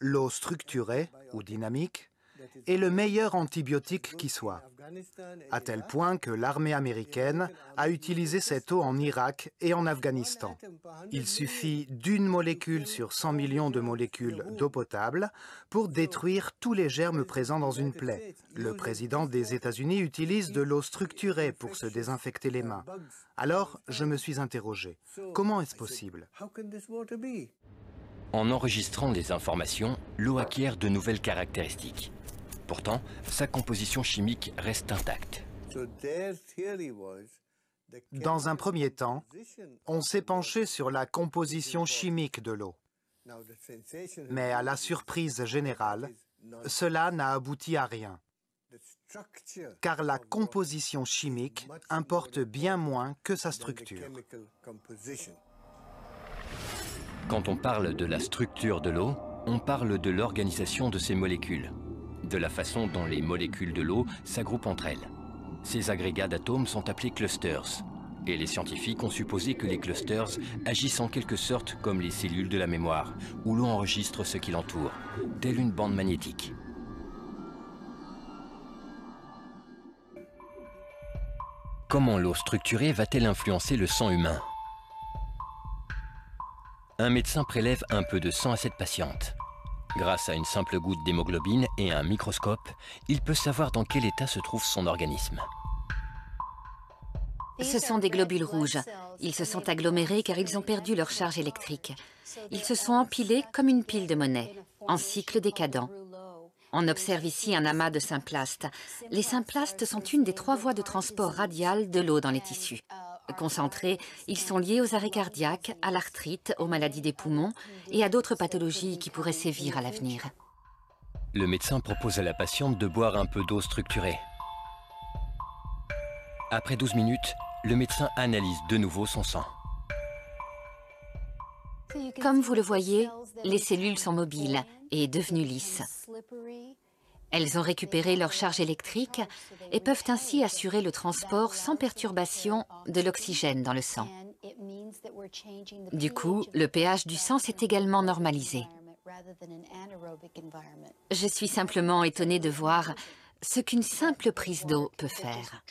l'eau structurée ou dynamique est le meilleur antibiotique qui soit, à tel point que l'armée américaine a utilisé cette eau en Irak et en Afghanistan. Il suffit d'une molécule sur 100 millions de molécules d'eau potable pour détruire tous les germes présents dans une plaie. Le président des États-Unis utilise de l'eau structurée pour se désinfecter les mains. Alors, je me suis interrogé, comment est-ce possible? En enregistrant les informations, l'eau acquiert de nouvelles caractéristiques. Pourtant, sa composition chimique reste intacte. Dans un premier temps, on s'est penché sur la composition chimique de l'eau. Mais à la surprise générale, cela n'a abouti à rien. Car la composition chimique importe bien moins que sa structure. Quand on parle de la structure de l'eau, on parle de l'organisation de ces molécules, de la façon dont les molécules de l'eau s'agroupent entre elles. Ces agrégats d'atomes sont appelés clusters, et les scientifiques ont supposé que les clusters agissent en quelque sorte comme les cellules de la mémoire, où l'on enregistre ce qui l'entoure, telle une bande magnétique. Comment l'eau structurée va-t-elle influencer le sang humain? Un médecin prélève un peu de sang à cette patiente. Grâce à une simple goutte d'hémoglobine et un microscope, il peut savoir dans quel état se trouve son organisme. Ce sont des globules rouges. Ils se sont agglomérés car ils ont perdu leur charge électrique. Ils se sont empilés comme une pile de monnaie, en cycle décadent. On observe ici un amas de symplastes. Les symplastes sont une des 3 voies de transport radial de l'eau dans les tissus. Concentrés, ils sont liés aux arrêts cardiaques, à l'arthrite, aux maladies des poumons et à d'autres pathologies qui pourraient sévir à l'avenir. Le médecin propose à la patiente de boire un peu d'eau structurée. Après 12 minutes, le médecin analyse de nouveau son sang. Comme vous le voyez, les cellules sont mobiles et devenues lisses. Elles ont récupéré leur charge électrique et peuvent ainsi assurer le transport sans perturbation de l'oxygène dans le sang. Du coup, le pH du sang s'est également normalisé. Je suis simplement étonnée de voir ce qu'une simple prise d'eau peut faire.